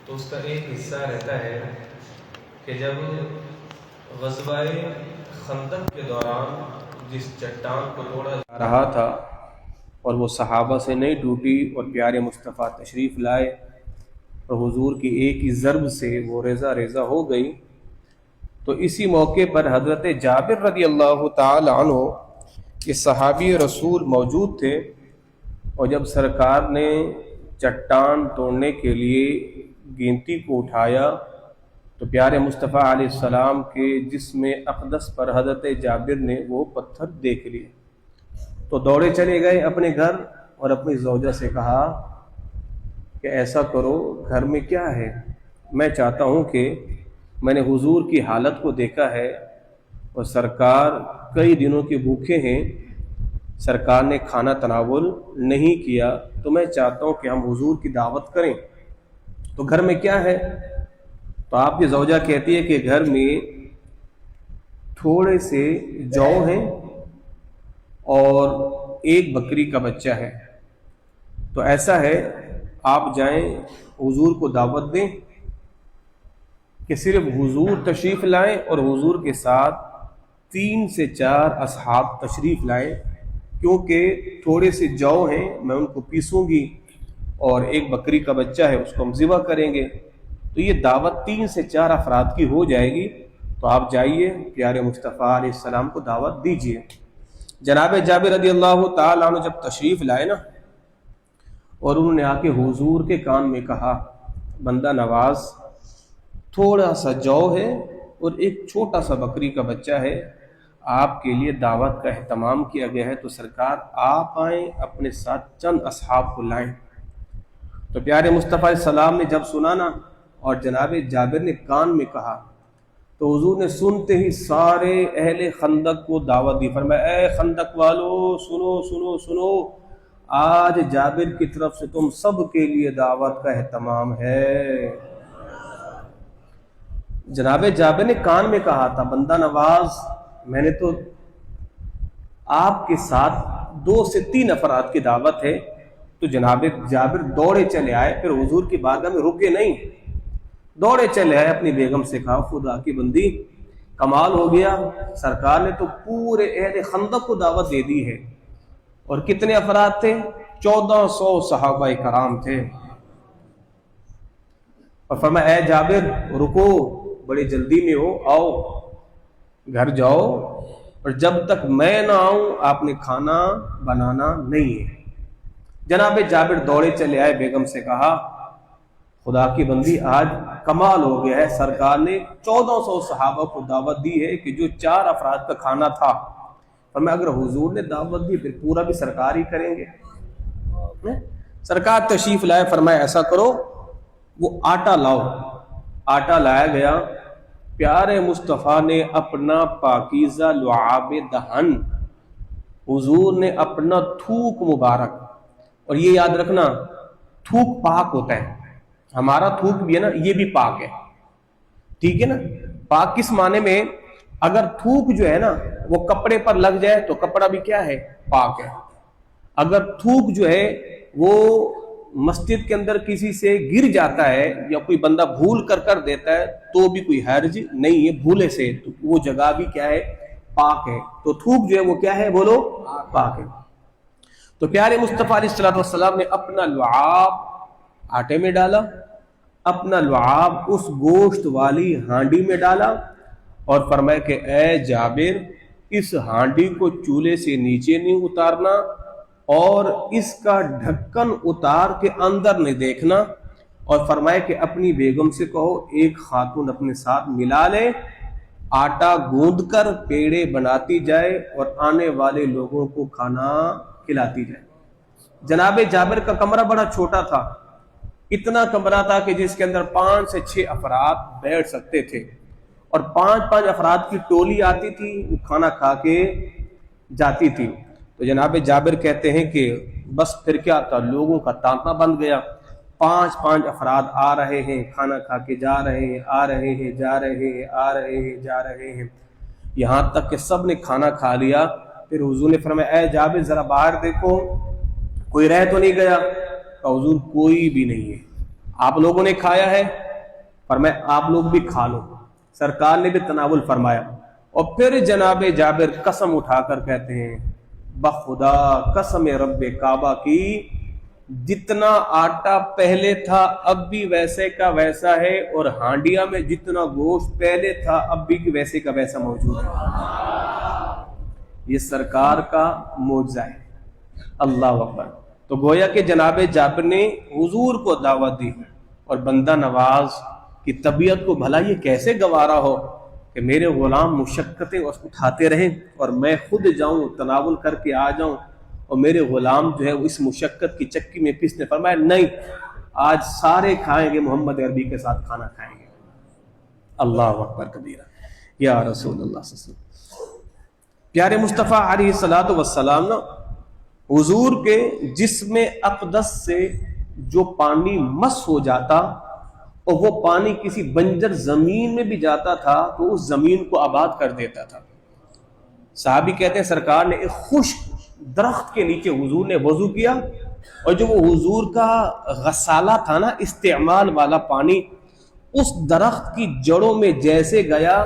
تو اس کا ایک حصہ رہتا ہے کہ جب غزوہ خندق کے دوران جس چٹان کو توڑا جا رہا تھا اور وہ صحابہ سے نہیں ٹوٹی اور پیارے مصطفیٰ تشریف لائے اور حضور کی ایک ہی ضرب سے وہ ریزہ ریزہ ہو گئی، تو اسی موقع پر حضرت جابر رضی اللہ تعالی عنہ یہ صحابی رسول موجود تھے، اور جب سرکار نے چٹان توڑنے کے لیے گینتی کو اٹھایا تو پیارے مصطفیٰ علیہ السلام کے جسم اقدس پر حضرت جابر نے وہ پتھر دیکھ لیے، تو دوڑے چلے گئے اپنے گھر اور اپنی زوجہ سے کہا کہ ایسا کرو، گھر میں کیا ہے؟ میں چاہتا ہوں کہ میں نے حضور کی حالت کو دیکھا ہے اور سرکار کئی دنوں کے بھوکے ہیں، سرکار نے کھانا تناول نہیں کیا، تو میں چاہتا ہوں کہ ہم حضور کی دعوت کریں، تو گھر میں کیا ہے؟ تو آپ کی زوجہ کہتی ہے کہ گھر میں تھوڑے سے جو ہیں اور ایک بکری کا بچہ ہے، تو ایسا ہے آپ جائیں حضور کو دعوت دیں کہ صرف حضور تشریف لائیں اور حضور کے ساتھ 3 سے 4 اصحاب تشریف لائیں، کیونکہ تھوڑے سے جو ہیں میں ان کو پیسوں گی اور ایک بکری کا بچہ ہے اس کو ہم ذبح کریں گے، تو یہ دعوت 3 سے 4 افراد کی ہو جائے گی، تو آپ جائیے پیارے مصطفیٰ علیہ السلام کو دعوت دیجیے۔ جناب جابر رضی اللہ تعالیٰ عنہ جب تشریف لائے نا، اور انہوں نے آ کے حضور کے کان میں کہا، بندہ نواز تھوڑا سا جو ہے اور ایک چھوٹا سا بکری کا بچہ ہے، آپ کے لیے دعوت کا اہتمام کیا گیا ہے، تو سرکار آپ آئیں اپنے ساتھ چند اصحاب کو لائیں۔ تو پیارے مصطفیٰ علیہ السلام نے جب سنا نا اور جناب جابر نے کان میں کہا، تو حضور نے سنتے ہی سارے اہل خندق کو دعوت دی، فرمایا اے خندق والو سنو سنو سنو، آج جابر کی طرف سے تم سب کے لیے دعوت کا اہتمام ہے۔ جناب جابر نے کان میں کہا تھا، بندہ نواز میں نے تو آپ کے ساتھ 2 سے 3 افراد کی دعوت ہے، تو جناب جابر دوڑے چلے آئے، پھر حضور کی بارگاہ میں رکے نہیں، دوڑے چلے آئے، اپنی بیگم سے کہا خدا کی بندی کمال ہو گیا، سرکار نے تو پورے اہل خندق کو دعوت دے دی ہے، اور کتنے افراد تھے؟ 1400 صحابہ کرام تھے، اور فرمایا اے جابر رکو، بڑی جلدی میں ہو، آؤ گھر جاؤ، اور جب تک میں نہ آؤں آپ نے کھانا بنانا نہیں ہے۔ جناب جابر دوڑے چلے آئے، بیگم سے کہا خدا کی بندی آج کمال ہو گیا ہے، سرکار نے 1400 صحابہ کو دعوت دی ہے کہ جو 4 افراد کا کھانا تھا، اور میں اگر حضور نے دعوت دی پھر پورا بھی سرکار ہی کریں گے۔ سرکار تشریف لائے، فرمایا ایسا کرو وہ آٹا لاؤ، آٹا لایا گیا، پیارے مصطفیٰ نے اپنا پاکیزہ لعاب دہن، حضور نے اپنا تھوک مبارک، اور یہ یاد رکھنا تھوک پاک ہوتا ہے، ہمارا تھوک بھی ہے نا یہ بھی پاک ہے، ٹھیک ہے نا؟ پاک کس معنی میں؟ اگر تھوک جو ہے نا وہ کپڑے پر لگ جائے تو کپڑا بھی کیا ہے؟ پاک ہے۔ اگر تھوک جو ہے وہ مسجد کے اندر کسی سے گر جاتا ہے یا کوئی بندہ بھول کر دیتا ہے تو بھی کوئی حرج نہیں ہے، بھولے سے، تو وہ جگہ بھی کیا ہے؟ پاک ہے۔ تو تھوک جو ہے وہ کیا ہے؟ بولو پاک ہے۔ تو پیارے مصطفیٰ علیہ السلام نے اپنا لعاب آٹے میں ڈالا، اپنا لعاب اس گوشت والی ہانڈی میں ڈالا، اور فرمایا کہ اے جابر اس ہانڈی کو چولہے سے نیچے نہیں اتارنا، اور اس کا ڈھکن اتار کے اندر نہیں دیکھنا، اور فرمایا کہ اپنی بیگم سے کہو ایک خاتون اپنے ساتھ ملا لے، آٹا گوندھ کر پیڑے بناتی جائے اور آنے والے لوگوں کو کھانا کھلاتی جائے۔ جناب جابر کا کمرہ بڑا چھوٹا تھا، اتنا کمرہ تھا کہ جس کے اندر 5 سے 6 افراد بیٹھ سکتے تھے، اور 5 افراد کی ٹولی آتی تھی، وہ کھانا کھا کے جاتی تھی۔ تو جناب جابر کہتے ہیں کہ بس پھر کیا تھا، لوگوں کا تانتا بن گیا، 5 افراد آ رہے ہیں، کھانا کھا کے جا رہے ہیں، آ رہے ہیں، جا رہے ہیں، آ رہے ہیں، جا رہے ہیں، یہاں تک کہ سب نے کھانا کھا لیا۔ پھر حضور نے فرمایا اے جابر ذرا باہر دیکھو کوئی رہ تو نہیں گیا؟ کہ حضور کوئی بھی نہیں ہے۔ آپ لوگوں نے کھایا ہے، فرمایا آپ لوگ بھی کھا لو، سرکار نے بھی تناول فرمایا۔ اور پھر جناب جابر قسم اٹھا کر کہتے ہیں بخدا قسم رب کعبہ کی، جتنا آٹا پہلے تھا اب بھی ویسے کا ویسا ہے، اور ہانڈیا میں جتنا گوشت پہلے تھا اب بھی ویسے کا ویسا موجود ہے۔ یہ سرکار کا معجزہ ہے۔ اللہ اکبر۔ تو گویا کہ جناب جابر نے حضور کو دعوت دی، اور بندہ نواز کی طبیعت کو بھلا یہ کیسے گوارا ہو کہ میرے غلام مشقتیں اٹھاتے رہیں اور میں خود جاؤں تناول کر کے آ جاؤں، اور میرے غلام جو ہے وہ اس مشقت کی چکی میں پسنے۔ فرمایا نہیں، آج سارے کھائیں گے، محمد عربی کے ساتھ کھانا کھائیں گے۔ اللہ اکبر کبیرہ، یا رسول اللہ صلی اللہ علیہ وسلم۔ پیارے مصطفیٰ علیہ الصلوۃ والسلام نا حضور کے جسم اقدس سے جو پانی مس ہو جاتا اور وہ پانی کسی بنجر زمین میں بھی جاتا تھا تو اس زمین کو آباد کر دیتا تھا۔ صحابی کہتے ہیں سرکار نے ایک خشک درخت کے نیچے حضور نے وضو کیا، اور جو وہ حضور کا غسالہ تھا نا، استعمال والا پانی، اس درخت کی جڑوں میں جیسے گیا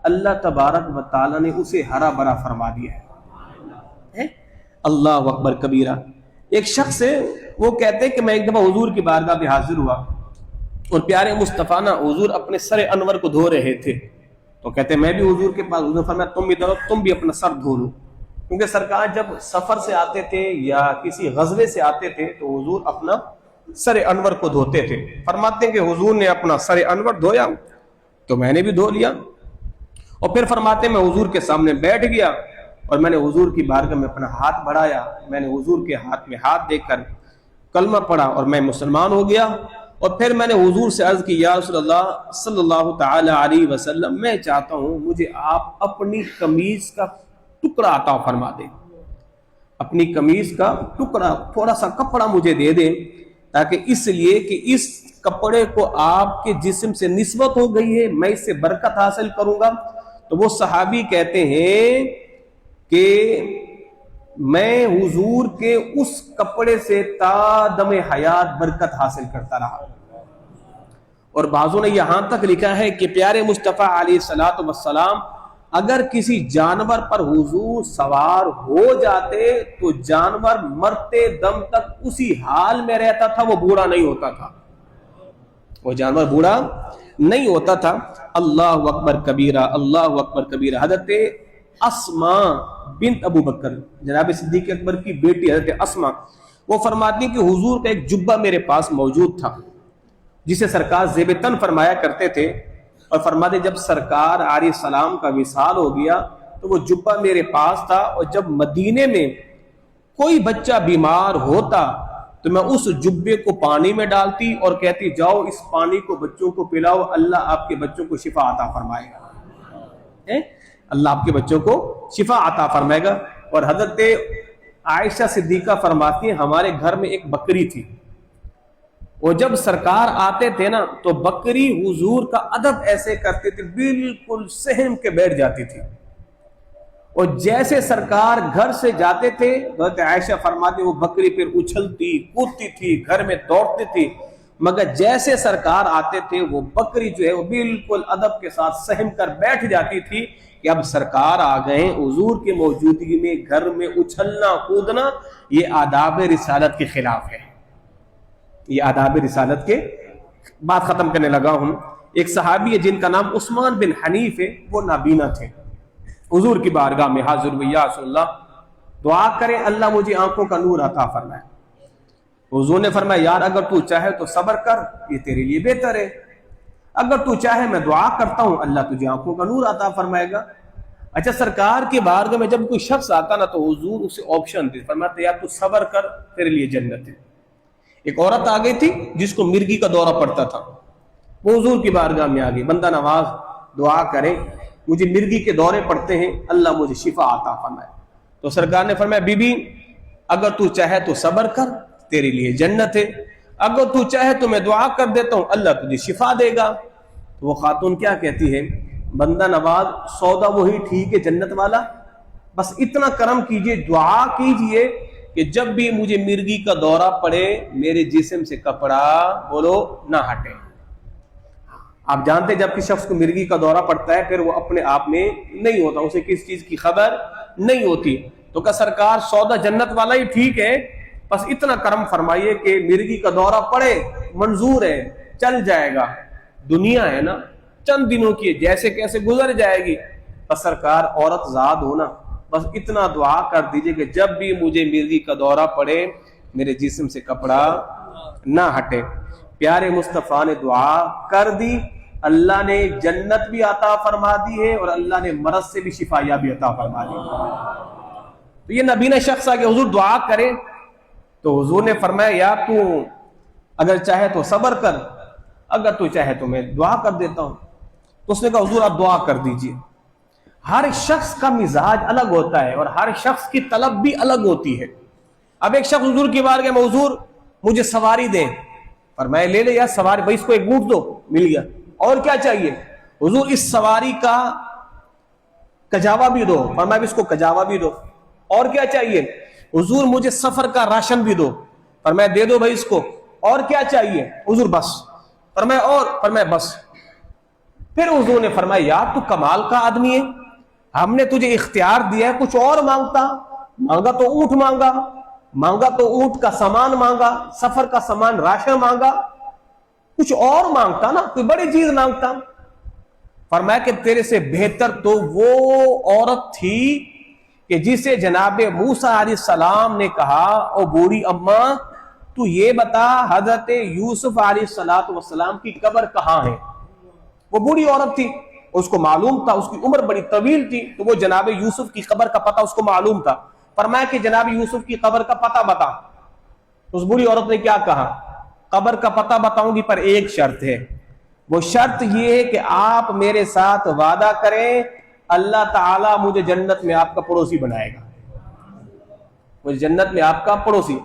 اللہ تبارک و تعالیٰ نے اسے ہرا بھرا فرما دیا ہے۔ اللہ اکبر کبیرہ۔ ایک شخص ہے، وہ کہتے ہیں کہ میں ایک دفعہ حضور کی بارگاہ میں حاضر ہوا، اور پیارے مصطفیٰ نا حضور اپنے سر انور کو دھو رہے تھے، تو کہتے ہیں میں بھی حضور کے پاس، حضور فرمایا تم بھی اپنا سر دھو لو، کیونکہ سرکار جب سفر سے آتے تھے یا کسی غزوے سے آتے تھے تو حضور اپنا سر انور کو دھوتے تھے۔ فرماتے ہیں کہ حضور نے اپنا سر انور دھویا تو میں نے بھی دھو لیا، اور پھر فرماتے ہیں میں حضور کے سامنے بیٹھ گیا، اور میں نے حضور کی بارگاہ میں اپنا ہاتھ بڑھایا، میں نے حضور کے ہاتھ میں ہاتھ دے کر کلمہ پڑھا اور میں مسلمان ہو گیا۔ اور پھر میں نے حضور سے عرض کی یا رسول اللہ صلی اللہ تعالی علیہ وسلم، میں چاہتا ہوں مجھے آپ اپنی قمیض کا ٹکڑا عطا فرما دیں، اپنی قمیض کا ٹکڑا، تھوڑا سا کپڑا مجھے دے دیں، تاکہ اس لیے کہ اس کپڑے کو آپ کے جسم سے نسبت ہو گئی ہے، میں اس سے برکت حاصل کروں گا۔ تو وہ صحابی کہتے ہیں کہ میں حضور کے اس کپڑے سے تا دم حیات برکت حاصل کرتا رہا۔ اور بعضوں نے یہاں تک لکھا ہے کہ پیارے مصطفیٰ علیہ الصلوۃ والسلام اگر کسی جانور پر حضور سوار ہو جاتے تو جانور مرتے دم تک اسی حال میں رہتا تھا، وہ بوڑھا نہیں ہوتا تھا، وہ جانور بوڑھا نہیں ہوتا تھا۔ اللہ اکبر کبیرہ، اللہ اکبر کبیرہ۔ حضرت اسماء بنت ابو بکر، جناب صدیق اکبر کی بیٹی حضرت اسماء، وہ فرماتی ہیں کہ حضور کا ایک جبہ میرے پاس موجود تھا جسے سرکار زیب تن فرمایا کرتے تھے، اور فرماتے جب سرکار علیہ السلام کا وصال ہو گیا تو وہ جبہ میرے پاس تھا، اور جب مدینے میں کوئی بچہ بیمار ہوتا تو میں اس جبے کو پانی میں ڈالتی اور کہتی جاؤ اس پانی کو بچوں کو پلاؤ، اللہ آپ کے بچوں کو شفا عطا فرمائے گا، اللہ آپ کے بچوں کو شفا عطا فرمائے گا۔ اور حضرت عائشہ صدیقہ فرماتی ہیں ہمارے گھر میں ایک بکری تھی، اور جب سرکار آتے تھے نا تو بکری حضور کا ادب ایسے کرتے تھے، بالکل سہم کے بیٹھ جاتی تھی، اور جیسے سرکار گھر سے جاتے تھے حضرت عائشہ فرماتی وہ بکری پھر اچھلتی کودتی تھی، گھر میں دوڑتی تھی، مگر جیسے سرکار آتے تھے وہ بکری جو ہے وہ بالکل ادب کے ساتھ سہم کر بیٹھ جاتی تھی کہ اب سرکار آ گئے، حضور کی موجودگی میں گھر میں اچھلنا کودنا یہ آداب رسالت کے خلاف ہے، یہ آداب رسالت کے۔ بات ختم کرنے لگا ہوں۔ ایک صحابی ہے جن کا نام عثمان بن حنیف ہے، وہ نابینا تھے، حضور کی بارگاہ میں حاضر ہوئے، یا رسول اللہ دعا کریں اللہ مجھے آنکھوں کا نور عطا فرمائے۔ حضور نے فرمایا یار اگر تو چاہے تو صبر کر، یہ تیرے لیے بہتر ہے، اگر تو چاہے میں دعا کرتا ہوں اللہ تجھے آنکھوں کا نور عطا فرمائے گا۔ اچھا سرکار کی بارگاہ میں جب کوئی شخص آتا نا تو حضور اسے آپشن دے، فرماتے یا تو صبر کر تیرے لیے جنت ہے۔ ایک عورت آ گئی تھی جس کو مرگی کا دورہ پڑتا تھا، وہ حضور کی بارگاہ میں آ گئی، بندہ نواز دعا کرے مجھے مرگی کے دورے پڑتے ہیں اللہ مجھے شفا عطا فرمائے۔ تو سرکار نے فرمایا بی بی اگر تو چاہے تو صبر کر تیرے لیے جنت ہے، اگر تو چاہے تو میں دعا کر دیتا ہوں اللہ تجھے شفا دے گا۔ تو وہ خاتون کیا کہتی ہے بندہ نواز سودا وہی ٹھیک ہے جنت والا، بس اتنا کرم کیجئے دعا کیجئے کہ جب بھی مجھے مرگی کا دورہ پڑے میرے جسم سے کپڑا بولو نہ ہٹے. آپ جانتے جب کسی شخص کو مرگی کا دورہ پڑتا ہے پھر وہ اپنے آپ میں نہیں ہوتا, اسے کس چیز کی خبر نہیں ہوتی. تو کہ سرکار سودا جنت والا ہی ٹھیک ہے, بس اتنا کرم فرمائیے کہ مرگی کا دورہ پڑے, منظور ہے, چل جائے گا, دنیا ہے نا چند دنوں کی جیسے کیسے گزر جائے گی. بس سرکار عورت زاد ہونا, بس اتنا دعا کر دیجئے کہ جب بھی مجھے مرگی کا دورہ پڑے میرے جسم سے کپڑا نہ ہٹے. پیارے مصطفیٰ نے دعا کر دی, اللہ نے جنت بھی عطا فرما دی ہے اور اللہ نے مرض سے بھی شفا بھی عطا فرما دی. تو یہ نبی نے شخص آگے حضور دعا کرے تو حضور نے فرمایا یا تو اگر چاہے تو صبر کر, اگر تو چاہے تو میں دعا کر دیتا ہوں. تو اس نے کہا حضور آپ دعا کر دیجئے. ہر شخص کا مزاج الگ ہوتا ہے اور ہر شخص کی طلب بھی الگ ہوتی ہے. اب ایک شخص حضور کی بارگاہ میں حضور مجھے سواری دیں, فرمایا لے لے یا سواری, بھائی اس کو ایک اونٹ دو, مل گیا, اور کیا چاہیے حضور اس سواری کا کجاوا بھی دو, فرمایا اس کو کجاوا بھی دو, اور کیا چاہیے حضور مجھے سفر کا راشن بھی دو, فرمایا دے دو بھائی اس کو, اور کیا چاہیے حضور بس, فرمایا اور, فرمایا بس. پھر حضور نے فرمایا یار تو کمال کا آدمی ہے, ہم نے تجھے اختیار دیا ہے کچھ اور مانگتا, مانگا تو اونٹ مانگا, مانگا تو اونٹ کا سامان مانگا, سفر کا سامان راشن مانگا, کچھ اور مانگتا نا, کوئی بڑی چیز مانگتا. فرمایا کہ تیرے سے بہتر تو وہ عورت تھی کہ جسے جناب موسیٰ علیہ السلام نے کہا او بوڑھی اماں تو یہ بتا حضرت یوسف علیہ السلام کی قبر کہاں ہے. وہ بوڑھی عورت تھی, اس کو معلوم تھا, اس کی عمر بڑی طویل تھی, تو وہ جناب یوسف کی قبر کا پتہ اس کو معلوم تھا. فرمایا کہ جناب یوسف کی قبر کا پتہ بتا. اس بوڑھی عورت نے کیا کہا, قبر کا پتہ بتاؤں گی پر ایک شرط ہے, وہ شرط یہ ہے کہ آپ میرے ساتھ وعدہ کریں اللہ تعالیٰ مجھے جنت میں آپ کا پڑوسی بنائے گا, مجھے جنت میں آپ کا پڑوسی.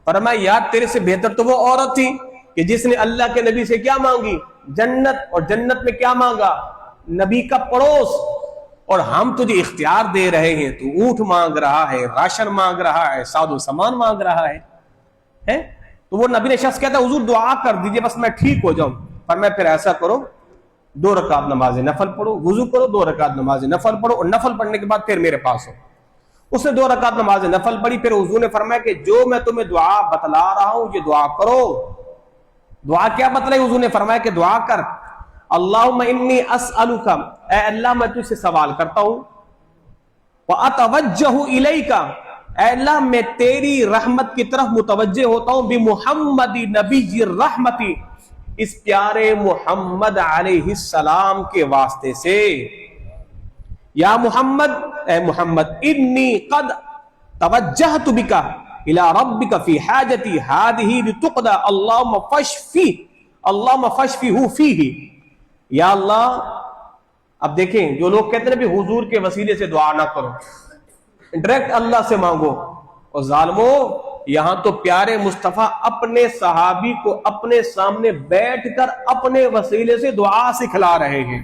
فرمایا یار تیرے سے بہتر تو وہ عورت تھی کہ جس نے اللہ کے نبی سے کیا مانگی, جنت, اور جنت میں کیا مانگا, نبی کا پڑوس. اور ہم تجھے اختیار دے رہے ہیں, تو اونٹ مانگ رہا ہے, راشن مانگ رہا ہے, ساز و سامان مانگ رہا ہے. تو وہ نبی نے شخص کہتا ہے حضور دعا کر دیجئے بس میں ٹھیک ہو جاؤں. پر میں پھر ایسا کرو 2 رکعت نماز نفل پڑھو, وضو کرو 2 رکعت نماز نفل پڑھو, اور نفل پڑھنے کے بعد پھر میرے پاس ہو. اس نے 2 رکعت نماز نفل پڑھی. پھر حضور نے فرمایا کہ جو میں تمہیں دعا بتلا رہا ہوں یہ دعا کرو. دعا کیا بتلائی حضور نے فرمایا کہ دعا کر اللہم انی اسألک, اے اللہ میں تجھ سے سوال کرتا ہوں, واتوجہ الیک, اے اللہ میں تیری رحمت کی طرف متوجہ ہوتا ہوں, بمحمد نبی الرحمتی, اس پیارے محمد علیہ السلام کے واسطے سے. یا محمد, اے محمد, انی قد توجہت بک الى ربک فی حاجتی ہذہ لتقضی اللہم فاشفی, اللہم فاشفہ فیہ. یا اللہ, اب دیکھیں جو لوگ کہتے ہیں بھی حضور کے وسیلے سے دعا نہ کرو, ڈائریکٹ اللہ سے مانگو, اور ظالمو یہاں تو پیارے مصطفیٰ اپنے صحابی کو اپنے سامنے بیٹھ کر اپنے وسیلے سے دعا سکھلا رہے ہیں.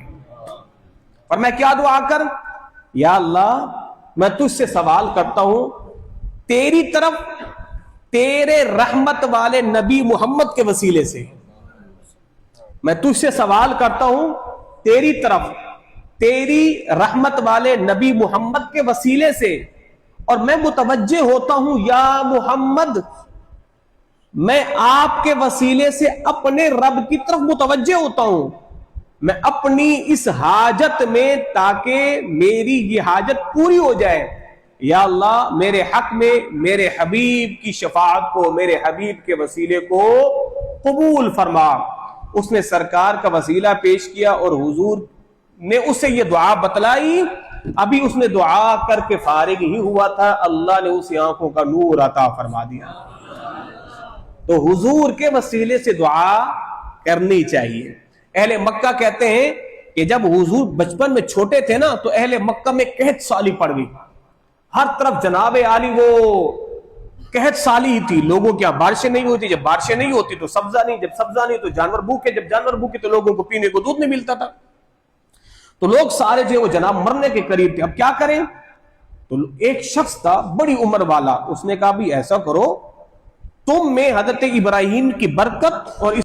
اور میں کیا دعا کر, یا اللہ میں تجھ سے سوال کرتا ہوں تیری طرف تیرے رحمت والے نبی محمد کے وسیلے سے, میں تجھ سے سوال کرتا ہوں تیری طرف تیری رحمت والے نبی محمد کے وسیلے سے, اور میں متوجہ ہوتا ہوں یا محمد میں آپ کے وسیلے سے اپنے رب کی طرف متوجہ ہوتا ہوں, میں اپنی اس حاجت میں تاکہ میری یہ حاجت پوری ہو جائے. یا اللہ میرے حق میں میرے حبیب کی شفاعت کو, میرے حبیب کے وسیلے کو قبول فرما. اس نے سرکار کا وسیلہ پیش کیا اور حضور نے اس سے یہ دعا بتلائی. ابھی اس نے دعا کر کے فارغ ہی ہوا تھا, اللہ نے اس آنکھوں کا نور عطا فرما دیا. تو حضور کے وسیلے سے دعا کرنی چاہیے. اہل مکہ کہتے ہیں کہ جب حضور بچپن میں چھوٹے تھے نا تو اہل مکہ میں قحط سالی پڑ گئی, ہر طرف جناب عالی وہ قحط سالی ہی تھی, لوگوں کی یہاں بارشیں نہیں ہوتی, جب بارشیں نہیں ہوتی تو سبزہ نہیں, جب سبزہ نہیں تو جانور بھوکے, جب جانور بھوکے تو لوگوں کو پینے کو دودھ نہیں ملتا تھا. تو لوگ سارے جو وہ جناب مرنے کے قریب تھے, اب کیا کریں. تو ایک شخص تھا بڑی عمر والا، اس نے کہا بھی ایسا کرو، تم میں حضرت ابراہیم کی برکت اور اس